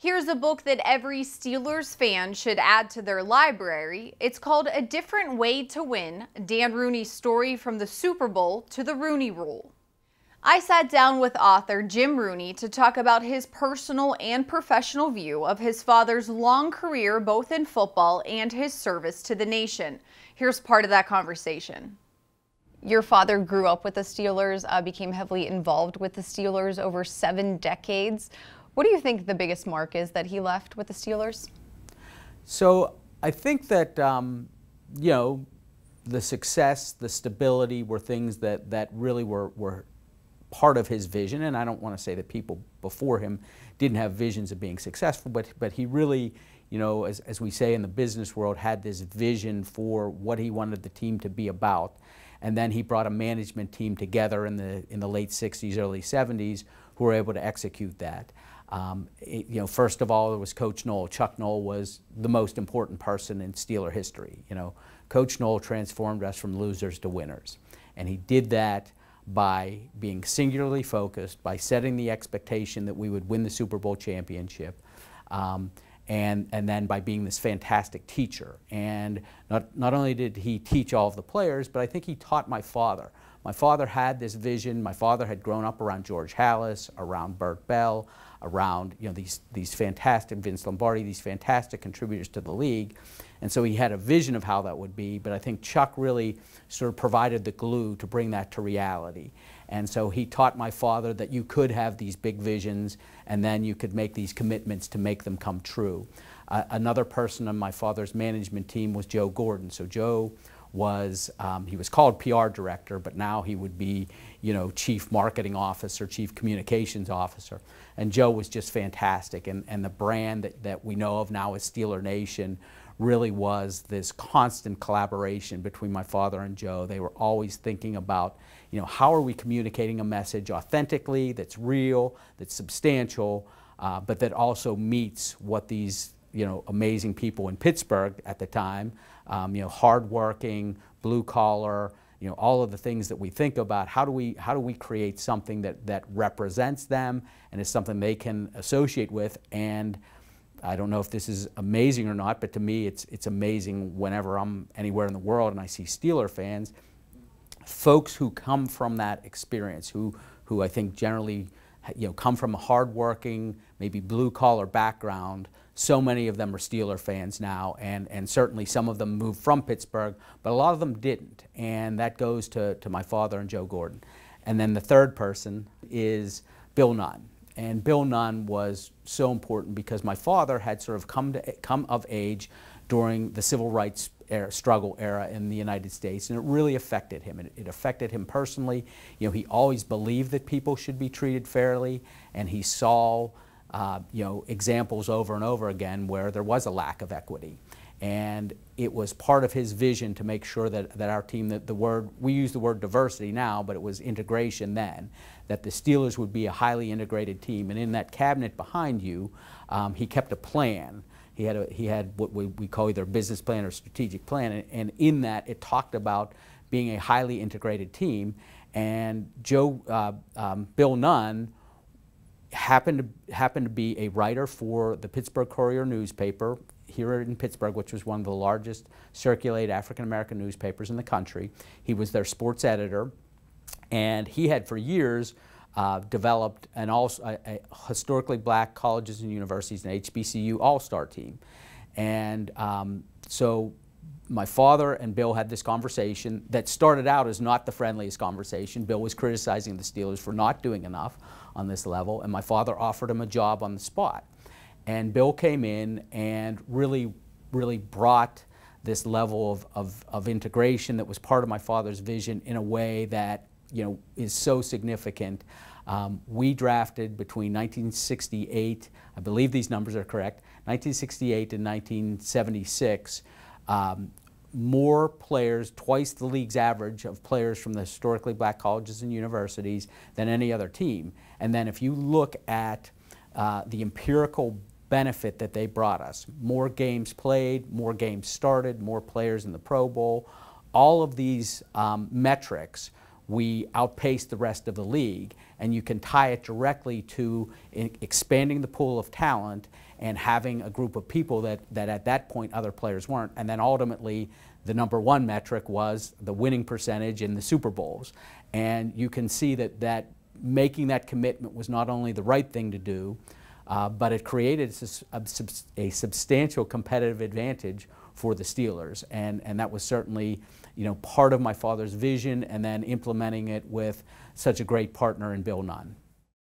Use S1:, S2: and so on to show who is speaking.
S1: Here's a book that every Steelers fan should add to their library. It's called A Different Way to Win, Dan Rooney's story from the Super Bowl to the Rooney Rule. I sat down with author Jim Rooney to talk about his personal and professional view of his father's long career both in football and his service to the nation. Here's part of that conversation. Your father grew up with the Steelers, became heavily involved with the Steelers over 7 decades. What do you think the biggest mark is that he left with the Steelers?
S2: So I think that, the success, the stability were things that really were part of his vision. And I don't want to say that people before him didn't have visions of being successful, but he really, as we say in the business world, had this vision for what he wanted the team to be about. And then he brought a management team together in the late 60s, early 70s, who were able to execute that. First of all, there was Coach Noll. Chuck Noll was the most important person in Steeler history. Coach Noll transformed us from losers to winners. And he did that by being singularly focused, by setting the expectation that we would win the Super Bowl championship, and then by being this fantastic teacher. And not only did he teach all of the players, but I think he taught my father. My father had this vision. My father had grown up around George Halas, around Bert Bell, around these fantastic Vince Lombardi, these fantastic contributors to the league. And so he had a vision of how that would be, but I think Chuck really sort of provided the glue to bring that to reality. And so he taught my father that you could have these big visions and then you could make these commitments to make them come true. Another person on my father's management team was Joe Gordon. So Joe was, he was called PR director, but now he would be, chief marketing officer, chief communications officer. And Joe was just fantastic. And the brand that we know of now as Steeler Nation really was this constant collaboration between my father and Joe. They were always thinking about, how are we communicating a message authentically, that's real, that's substantial, but that also meets what these amazing people in Pittsburgh at the time, hardworking, blue collar, all of the things that we think about. How do we create something that represents them and is something they can associate with? And I don't know if this is amazing or not, but to me it's amazing whenever I'm anywhere in the world and I see Steeler fans, folks who come from that experience, who I think generally come from a hardworking, maybe blue collar background. So many of them are Steeler fans now, and certainly some of them moved from Pittsburgh, but a lot of them didn't, and that goes to my father and Joe Gordon. And then the third person is Bill Nunn. And Bill Nunn was so important because my father had sort of come of age during the civil rights struggle era in the United States, and it really affected him. It affected him personally. He always believed that people should be treated fairly, and he saw examples over and over again where there was a lack of equity. And it was part of his vision to make sure that our team, we use the word diversity now, but it was integration then, that the Steelers would be a highly integrated team. And in that cabinet behind you, he kept a plan. He had what we call either a business plan or strategic plan, and in that it talked about being a highly integrated team. And Bill Nunn happened to be a writer for the Pittsburgh Courier newspaper here in Pittsburgh, which was one of the largest circulated African-American newspapers in the country. He was their sports editor, and he had for years developed a historically black colleges and universities, an HBCU all-star team. And so my father and Bill had this conversation that started out as not the friendliest conversation. Bill was criticizing the Steelers for not doing enough on this level, and my father offered him a job on the spot. And Bill came in and really brought this level of integration that was part of my father's vision in a way that is so significant. We drafted between 1968, I believe these numbers are correct, 1968 and 1976, more players, twice the league's average of players from the historically black colleges and universities than any other team. And then if you look at the empirical benefit that they brought us, more games played, more games started, more players in the Pro Bowl, all of these metrics, we outpaced the rest of the league. and you can tie it directly to expanding the pool of talent and having a group of people that at that point other players weren't. And then ultimately, the #1 metric was the winning percentage in the Super Bowls. And you can see that making that commitment was not only the right thing to do, but it created a substantial competitive advantage for the Steelers. And that was certainly, you know, part of my father's vision, and then implementing it with such a great partner in Bill Nunn.